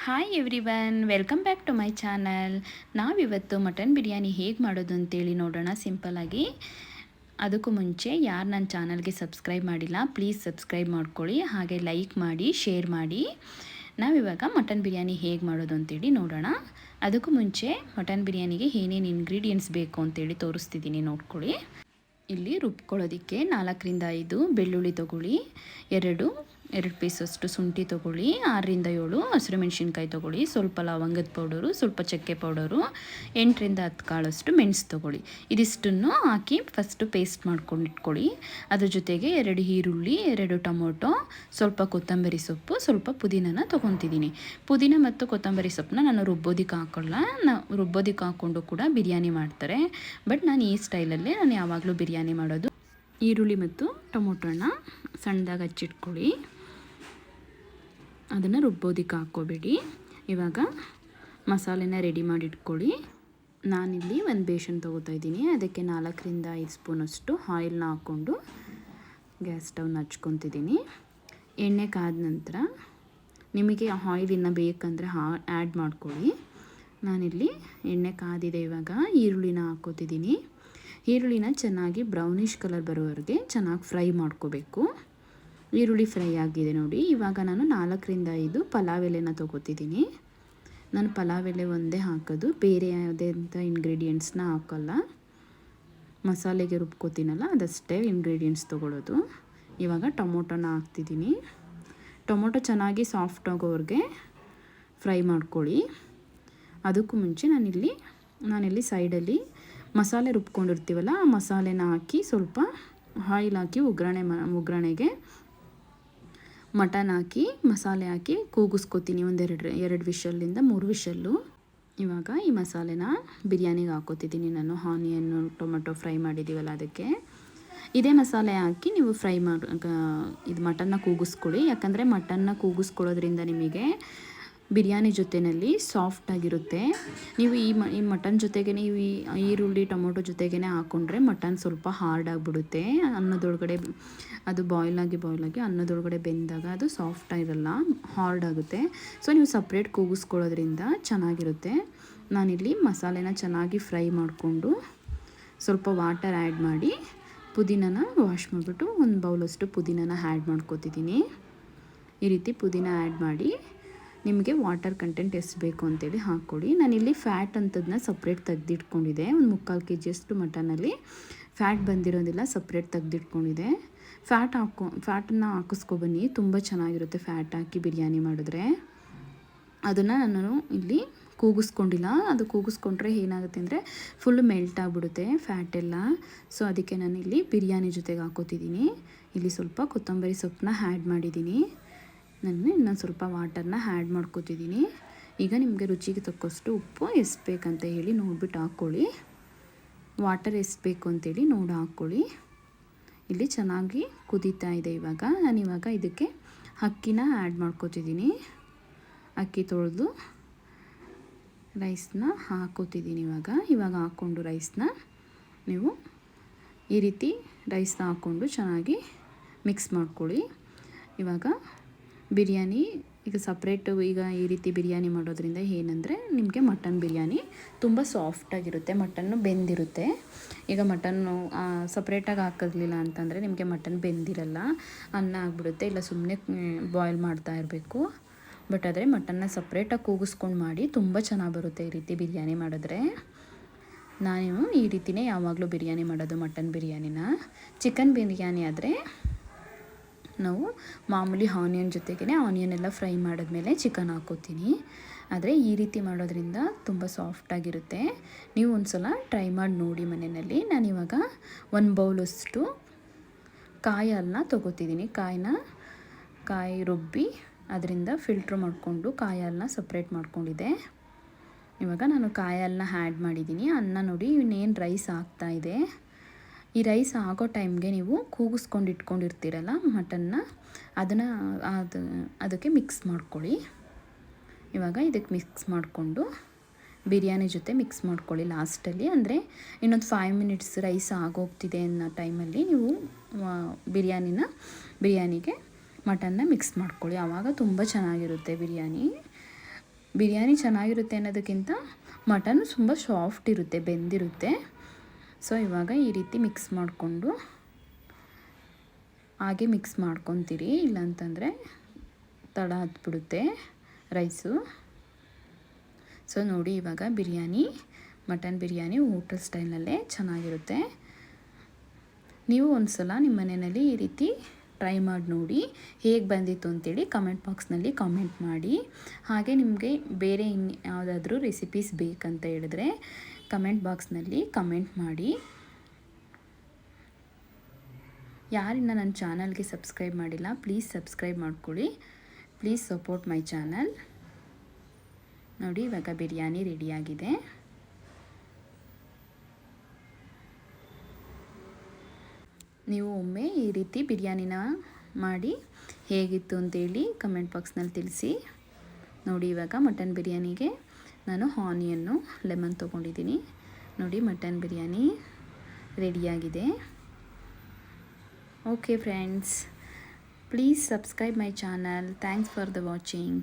Hi everyone, welcome back to my channel. ನಾವಿವತ್ತು mutton biryani ಹೇಗೆ ಮಾಡೋದು ಅಂತೇಳಿ ನೋಡೋಣ ಸಿಂಪಲ್ಲಾಗಿ. ಅದಕ್ಕೂ ಮುಂಚೆ ಯಾರು ನನ್ನ ಚಾನಲ್ಗೆ ಸಬ್ಸ್ಕ್ರೈಬ್ ಮಾಡಿಲ್ಲ ಪ್ಲೀಸ್ ಸಬ್ಸ್ಕ್ರೈಬ್ ಮಾಡ್ಕೊಳ್ಳಿ, ಹಾಗೆ ಲೈಕ್ ಮಾಡಿ, ಶೇರ್ ಮಾಡಿ. ನಾವಿವಾಗ ಮಟನ್ ಬಿರಿಯಾನಿ ಹೇಗೆ ಮಾಡೋದು ಅಂತೇಳಿ ನೋಡೋಣ. ಅದಕ್ಕೂ ಮುಂಚೆ ಮಟನ್ ಬಿರಿಯಾನಿಗೆ ಏನೇನು ಇಂಗ್ರೀಡಿಯೆಂಟ್ಸ್ ಬೇಕು ಅಂತೇಳಿ ತೋರಿಸ್ತಿದ್ದೀನಿ, ನೋಡ್ಕೊಳ್ಳಿ. ಇಲ್ಲಿ ರುಬ್ಕೊಳ್ಳೋದಕ್ಕೆ 4ರಿಂದ 5 ಬೆಳ್ಳುಳ್ಳಿ ತೊಗೊಳ್ಳಿ, ಎರಡು ಪೀಸಷ್ಟು ಶುಂಠಿ ತೊಗೊಳ್ಳಿ, 6ರಿಂದ 7 ಹಸಿರು ಮೆಣಸಿನ್ಕಾಯಿ ತೊಗೊಳ್ಳಿ, ಸ್ವಲ್ಪ ಲವಂಗದ ಪೌಡರು, ಸ್ವಲ್ಪ ಚಕ್ಕೆ ಪೌಡರು, 8ರಿಂದ 10 ಕಾಳಷ್ಟು ಮೆಣಸು ತೊಗೊಳ್ಳಿ. ಇದಿಷ್ಟನ್ನು ಹಾಕಿ ಫಸ್ಟು ಪೇಸ್ಟ್ ಮಾಡ್ಕೊಂಡು ಇಟ್ಕೊಳ್ಳಿ. ಅದ್ರ ಜೊತೆಗೆ 2 ಈರುಳ್ಳಿ, 2 ಟೊಮೊಟೊ, ಸ್ವಲ್ಪ ಕೊತ್ತಂಬರಿ ಸೊಪ್ಪು, ಸ್ವಲ್ಪ ಪುದೀನನ ತೊಗೊತಿದ್ದೀನಿ. ಪುದೀನ ಮತ್ತು ಕೊತ್ತಂಬರಿ ಸೊಪ್ಪನ್ನ ನಾನು ರುಬ್ಬೋದಕ್ಕೆ ಹಾಕೋಲ್ಲ, ರುಬ್ಬೋದಕ್ಕೆ ಹಾಕ್ಕೊಂಡು ಕೂಡ ಬಿರಿಯಾನಿ ಮಾಡ್ತಾರೆ. ಬಟ್ ನಾನು ಈ ಸ್ಟೈಲಲ್ಲೇ ನಾನು ಯಾವಾಗಲೂ ಬಿರಿಯಾನಿ ಮಾಡೋದು. ಈರುಳ್ಳಿ ಮತ್ತು ಟೊಮೊಟೊನ ಸಣ್ಣದಾಗಿ ಹಚ್ಚಿಟ್ಕೊಳ್ಳಿ, ಅದನ್ನು ರುಬ್ಬೋದಕ್ಕೆ ಹಾಕ್ಕೋಬೇಡಿ. ಇವಾಗ ಮಸಾಲೆನ ರೆಡಿ ಮಾಡಿಟ್ಕೊಳ್ಳಿ. ನಾನಿಲ್ಲಿ ಒಂದು ಬೇಸನ್ ತೊಗೋತಾ ಇದ್ದೀನಿ. ಅದಕ್ಕೆ 4ರಿಂದ 5 ಸ್ಪೂನಷ್ಟು ಆಯಿಲ್ನ ಹಾಕ್ಕೊಂಡು ಗ್ಯಾಸ್ ಸ್ಟವ್ನ ಹಚ್ಕೊತಿದ್ದೀನಿ. ಎಣ್ಣೆ ಕಾದ ನಂತರ ನಿಮಗೆ ಆಯಿಲ್ ಇನ್ನೂ ಬೇಕಂದರೆ ಆ್ಯಡ್ ಮಾಡ್ಕೊಳ್ಳಿ. ನಾನಿಲ್ಲಿ ಎಣ್ಣೆ ಕಾದಿದೆ. ಇವಾಗ ಈರುಳ್ಳಿನ ಹಾಕ್ಕೋತಿದ್ದೀನಿ. ಈರುಳ್ಳಿನ ಚೆನ್ನಾಗಿ ಬ್ರೌನಿಷ್ ಕಲರ್ ಬರೋವರೆಗೆ ಚೆನ್ನಾಗಿ ಫ್ರೈ ಮಾಡ್ಕೋಬೇಕು. ಈರುಳ್ಳಿ ಫ್ರೈ ಆಗಿದೆ ನೋಡಿ. ಇವಾಗ ನಾನು 4ರಿಂದ 5 ಪಲಾವ್ ಎಲೆನ ತೊಗೋತಿದ್ದೀನಿ. ನಾನು ಪಲಾವ್ ಎಲೆ ಒಂದೇ ಹಾಕೋದು, ಬೇರೆ ಯಾವುದೇ ಅಂತ ಇಂಗ್ರೀಡಿಯೆಂಟ್ಸ್ನ ಹಾಕೋಲ್ಲ. ಮಸಾಲೆಗೆ ರುಬ್ಕೋತೀನಲ್ಲ ಅದಷ್ಟೇ ಇಂಗ್ರೀಡಿಯೆಂಟ್ಸ್ ತೊಗೊಳ್ಳೋದು. ಇವಾಗ ಟೊಮೊಟೊನ ಹಾಕ್ತಿದ್ದೀನಿ. ಟೊಮೊಟೊ ಚೆನ್ನಾಗಿ ಸಾಫ್ಟ್ ಆಗೋವರೆಗೆ ಫ್ರೈ ಮಾಡ್ಕೊಳ್ಳಿ. ಅದಕ್ಕೂ ಮುಂಚೆ ನಾನಿಲ್ಲಿ ಸೈಡಲ್ಲಿ ಮಸಾಲೆ ರುಬ್ಕೊಂಡಿರ್ತೀವಲ್ಲ ಆ ಮಸಾಲೆನ ಹಾಕಿ ಸ್ವಲ್ಪ ಆಯಿಲ್ ಹಾಕಿ ಒಗ್ಗರಣೆಗೆ ಮಟನ್ ಹಾಕಿ ಮಸಾಲೆ ಹಾಕಿ ಕೂಗಿಸ್ಕೊತೀನಿ. ಎರಡು ವಿಷಲ್ಲಿಂದ 3 ವಿಷಲ್ಲು. ಇವಾಗ ಈ ಮಸಾಲೆನ ಬಿರಿಯಾನಿಗೆ ಹಾಕೋತಿದ್ದೀನಿ ನಾನು. ಆನಿಯನ್ನು ಟೊಮೆಟೊ ಫ್ರೈ ಮಾಡಿದ್ದೀವಲ್ಲ ಅದಕ್ಕೆ ಇದೇ ಮಸಾಲೆ ಹಾಕಿ ನೀವು ಇದು ಮಟನ್ನ ಕೂಗಿಸ್ಕೊಳ್ಳಿ. ಯಾಕಂದರೆ ಮಟನ್ನ ಕೂಗಿಸ್ಕೊಳ್ಳೋದ್ರಿಂದ ನಿಮಗೆ ಬಿರಿಯಾನಿ ಜೊತೆಯಲ್ಲಿ ಸಾಫ್ಟಾಗಿರುತ್ತೆ. ನೀವು ಈ ಮಟನ್ ಜೊತೆಗೆ ನೀವು ಈ ಈರುಳ್ಳಿ ಟೊಮೊಟೊ ಜೊತೆಗೇ ಹಾಕ್ಕೊಂಡ್ರೆ ಮಟನ್ ಸ್ವಲ್ಪ ಹಾರ್ಡ್ ಆಗಿಬಿಡುತ್ತೆ. ಅನ್ನದೊಳಗಡೆ ಅದು ಬಾಯ್ಲ್ ಆಗಿ ಅನ್ನದೊಳಗಡೆ ಬೆಂದಾಗ ಅದು ಸಾಫ್ಟಾಗಿರಲ್ಲ, ಹಾರ್ಡ್ ಆಗುತ್ತೆ. ಸೊ ನೀವು ಸಪ್ರೇಟ್ ಕೂಗಿಸ್ಕೊಳ್ಳೋದ್ರಿಂದ ಚೆನ್ನಾಗಿರುತ್ತೆ. ನಾನಿಲ್ಲಿ ಮಸಾಲೆನ ಚೆನ್ನಾಗಿ ಫ್ರೈ ಮಾಡಿಕೊಂಡು ಸ್ವಲ್ಪ ವಾಟರ್ ಆ್ಯಡ್ ಮಾಡಿ ಪುದೀನನ ವಾಶ್ ಮಾಡಿಬಿಟ್ಟು ಒಂದು ಬೌಲಷ್ಟು ಪುದೀನನ ಆ್ಯಡ್ ಮಾಡ್ಕೋತಿದ್ದೀನಿ. ಈ ರೀತಿ ಪುದೀನ ಆ್ಯಡ್ ಮಾಡಿ ನಿಮಗೆ ವಾಟರ್ ಕಂಟೆಂಟ್ ಎಷ್ಟು ಬೇಕು ಅಂತೇಳಿ ಹಾಕ್ಕೊಳ್ಳಿ. ನಾನಿಲ್ಲಿ ಫ್ಯಾಟ್ ಅಂಥದ್ದನ್ನ ಸಪ್ರೇಟ್ ತೆಗೆದಿಟ್ಕೊಂಡಿದ್ದೆ. ಒಂದು 3/4 kg ಮಟನಲ್ಲಿ ಫ್ಯಾಟ್ ಬಂದಿರೋದಿಲ್ಲ, ಸಪ್ರೇಟ್ ತೆಗೆದಿಟ್ಕೊಂಡಿದ್ದೆ. ಫ್ಯಾಟನ್ನು ಹಾಕಿಸ್ಕೊಬನ್ನಿ, ತುಂಬ ಚೆನ್ನಾಗಿರುತ್ತೆ ಫ್ಯಾಟ್ ಹಾಕಿ ಬಿರಿಯಾನಿ ಮಾಡಿದ್ರೆ. ಅದನ್ನು ನಾನು ಇಲ್ಲಿ ಕೂಗಿಸ್ಕೊಂಡಿಲ್ಲ. ಅದು ಕೂಗಿಸ್ಕೊಂಡ್ರೆ ಏನಾಗುತ್ತೆ ಅಂದರೆ ಫುಲ್ಲು ಮೆಲ್ಟ್ ಆಗಿಬಿಡುತ್ತೆ ಫ್ಯಾಟೆಲ್ಲ. ಸೊ ಅದಕ್ಕೆ ನಾನಿಲ್ಲಿ ಬಿರಿಯಾನಿ ಜೊತೆಗೆ ಹಾಕೋತಿದ್ದೀನಿ. ಇಲ್ಲಿ ಸ್ವಲ್ಪ ಕೊತ್ತಂಬರಿ ಸೊಪ್ಪನ್ನ ಆ್ಯಡ್ ಮಾಡಿದ್ದೀನಿ. ನಾನು ಇನ್ನೊಂದು ಸ್ವಲ್ಪ ವಾಟರ್ನ ಆ್ಯಡ್ ಮಾಡ್ಕೋತಿದ್ದೀನಿ. ಈಗ ನಿಮಗೆ ರುಚಿಗೆ ತಕ್ಕಷ್ಟು ಉಪ್ಪು ಎಷ್ಟು ಬೇಕಂತ ಹೇಳಿ ನೋಡಿಬಿಟ್ಟು ಹಾಕ್ಕೊಳ್ಳಿ. ವಾಟರ್ ಎಷ್ಟು ಬೇಕು ಅಂತೇಳಿ ನೋಡಿ ಹಾಕ್ಕೊಳ್ಳಿ. ಇಲ್ಲಿ ಚೆನ್ನಾಗಿ ಕುದೀತಾ ಇದೆ. ನಾನಿವಾಗ ಇದಕ್ಕೆ ಅಕ್ಕಿನ ಆ್ಯಡ್ ಮಾಡ್ಕೋತಿದ್ದೀನಿ. ಅಕ್ಕಿ ತೊಳೆದು ರೈಸ್ನ ಹಾಕೋತಿದ್ದೀನಿ. ಇವಾಗ ಹಾಕ್ಕೊಂಡು ರೈಸ್ನ ನೀವು ಈ ರೀತಿ ರೈಸ್ನ ಹಾಕ್ಕೊಂಡು ಚೆನ್ನಾಗಿ ಮಿಕ್ಸ್ ಮಾಡ್ಕೊಳ್ಳಿ. ಇವಾಗ ಬಿರಿಯಾನಿ ಈಗ ಸಪ್ರೇಟು ಈಗ ಈ ರೀತಿ ಬಿರಿಯಾನಿ ಮಾಡೋದ್ರಿಂದ ಏನಂದರೆ ನಿಮಗೆ ಮಟನ್ ಬಿರಿಯಾನಿ ತುಂಬ ಸಾಫ್ಟಾಗಿರುತ್ತೆ, ಮಟನ್ನು ಬೆಂದಿರುತ್ತೆ. ಈಗ ಮಟನ್ನು ಸಪ್ರೇಟಾಗಿ ಹಾಕಿರಲಿಲ್ಲ ಅಂತಂದರೆ ನಿಮಗೆ ಮಟನ್ ಬೆಂದಿರಲ್ಲ, ಅನ್ನ ಆಗಿಬಿಡುತ್ತೆ, ಇಲ್ಲ ಸುಮ್ಮನೆ ಬಾಯ್ಲ್ ಮಾಡ್ತಾ ಇರಬೇಕು. ಬಟ್ ಆದರೆ ಮಟನ್ನ ಸಪ್ರೇಟಾಗಿ ಕೂಗಿಸ್ಕೊಂಡು ಮಾಡಿ ತುಂಬ ಚೆನ್ನಾಗಿ ಬರುತ್ತೆ ಈ ರೀತಿ ಬಿರಿಯಾನಿ ಮಾಡಿದ್ರೆ. ನಾನು ಈ ರೀತಿಯೇ ಯಾವಾಗಲೂ ಬಿರಿಯಾನಿ ಮಾಡೋದು ಮಟನ್ ಬಿರಿಯಾನಿನ. ಚಿಕನ್ ಬಿರಿಯಾನಿ ಆದರೆ ನಾವು ಮಾಮೂಲಿ ಆನಿಯನ್ ಜೊತೆಗೇ ಆನಿಯನ್ ಎಲ್ಲ ಫ್ರೈ ಮಾಡಿದ್ಮೇಲೆ ಚಿಕನ್ ಹಾಕೋತೀನಿ. ಆದರೆ ಈ ರೀತಿ ಮಾಡೋದ್ರಿಂದ ತುಂಬ ಸಾಫ್ಟಾಗಿರುತ್ತೆ. ನೀವು ಒಂದು ಸಲ ಟ್ರೈ ಮಾಡಿ ನೋಡಿ ಮನೆಯಲ್ಲಿ. ನಾನಿವಾಗ 1 ಬೌಲಷ್ಟು ಕಾಯಿ ಹಾಲನ್ನ ತೊಗೋತಿದ್ದೀನಿ. ಕಾಯಿ ರುಬ್ಬಿ ಅದರಿಂದ ಫಿಲ್ಟ್ರ್ ಮಾಡಿಕೊಂಡು ಕಾಯಿ ಹಾಲನ್ನ ಸಪ್ರೇಟ್ ಮಾಡ್ಕೊಂಡಿದ್ದೆ. ಇವಾಗ ನಾನು ಕಾಯಿ ಹಾಲನ್ನ ಆ್ಯಡ್ ಮಾಡಿದ್ದೀನಿ. ಅನ್ನ ನೋಡಿ ಇನ್ನೇನು ರೈಸ್ ಆಗ್ತಾಯಿದೆ. ಈ ರೈಸ್ ಆಗೋ ಟೈಮ್ಗೆ ನೀವು ಕೂಗಿಸ್ಕೊಂಡು ಇಟ್ಕೊಂಡಿರ್ತೀರಲ್ಲ ಮಟನ್ನ, ಅದಕ್ಕೆ ಮಿಕ್ಸ್ ಮಾಡ್ಕೊಳ್ಳಿ. ಇವಾಗ ಇದಕ್ಕೆ ಮಿಕ್ಸ್ ಮಾಡಿಕೊಂಡು ಬಿರಿಯಾನಿ ಜೊತೆ ಮಿಕ್ಸ್ ಮಾಡ್ಕೊಳ್ಳಿ ಲಾಸ್ಟಲ್ಲಿ. ಅಂದರೆ ಇನ್ನೊಂದು 5 ಮಿನಿಟ್ಸ್ ರೈಸ್ ಆಗೋಗ್ತಿದೆ ಅನ್ನೋ ಟೈಮಲ್ಲಿ ನೀವು ಬಿರಿಯಾನಿಗೆ ಮಟನ್ನ ಮಿಕ್ಸ್ ಮಾಡ್ಕೊಳ್ಳಿ. ಆವಾಗ ತುಂಬ ಚೆನ್ನಾಗಿರುತ್ತೆ ಬಿರಿಯಾನಿ. ಬಿರಿಯಾನಿ ಚೆನ್ನಾಗಿರುತ್ತೆ ಅನ್ನೋದಕ್ಕಿಂತ ಮಟನ್ ತುಂಬ ಸಾಫ್ಟ್ ಇರುತ್ತೆ, ಬೆಂದಿರುತ್ತೆ. ಸೊ ಇವಾಗ ಈ ರೀತಿ ಮಿಕ್ಸ್ ಮಾಡಿಕೊಂಡು ಹಾಗೆ ಮಿಕ್ಸ್ ಮಾಡ್ಕೊತೀರಿ, ಇಲ್ಲಾಂತಂದರೆ ತಳ ಹತ್ಬಿಡುತ್ತೆ ರೈಸು. ಸೊ ನೋಡಿ ಇವಾಗ ಬಿರಿಯಾನಿ, ಮಟನ್ ಬಿರಿಯಾನಿ ಹೋಟೆಲ್ ಸ್ಟೈಲ್ನಲ್ಲೇ ಚೆನ್ನಾಗಿರುತ್ತೆ. ನೀವು ಒಂದು ಸಲ ನಿಮ್ಮ ಮನೆಯಲ್ಲಿ ಈ ರೀತಿ ಟ್ರೈ ಮಾಡಿ ನೋಡಿ, ಹೇಗೆ ಬಂದಿತ್ತು ಅಂತೇಳಿ ಕಮೆಂಟ್ ಬಾಕ್ಸ್ನಲ್ಲಿ ಕಾಮೆಂಟ್ ಮಾಡಿ. ಹಾಗೆ ನಿಮಗೆ ಬೇರೆ ಯಾವುದಾದ್ರೂ ರೆಸಿಪೀಸ್ ಬೇಕಂತ ಹೇಳಿದ್ರೆ ಕಮೆಂಟ್ ಬಾಕ್ಸ್ನಲ್ಲಿ ಕಮೆಂಟ್ ಮಾಡಿ. ಯಾರಿನ್ನ ನನ್ನ ಚಾನಲ್ಗೆ ಸಬ್ಸ್ಕ್ರೈಬ್ ಮಾಡಿಲ್ಲ ಪ್ಲೀಸ್ ಸಬ್ಸ್ಕ್ರೈಬ್ ಮಾಡ್ಕೊಳ್ಳಿ. Please support my channel. ನೋಡಿ ಇವಾಗ ಬಿರಿಯಾನಿ ರೆಡಿಯಾಗಿದೆ. ನೀವು ಒಮ್ಮೆ ಈ ರೀತಿ ಬಿರಿಯಾನಿನ ಮಾಡಿ ಹೇಗಿತ್ತು ಅಂತೇಳಿ ಕಮೆಂಟ್ ಬಾಕ್ಸ್ನಲ್ಲಿ ತಿಳಿಸಿ. ನೋಡಿ ಇವಾಗ ಮಟನ್ ಬಿರಿಯಾನಿಗೆ ನಾನು ಆನಿಯನ್ನು ಲೆಮನ್ ತೊಗೊಂಡಿದ್ದೀನಿ. ನೋಡಿ ಮಟನ್ ಬಿರಿಯಾನಿ ರೆಡಿಯಾಗಿದೆ. Okay friends, please subscribe my channel. Thanks for the watching.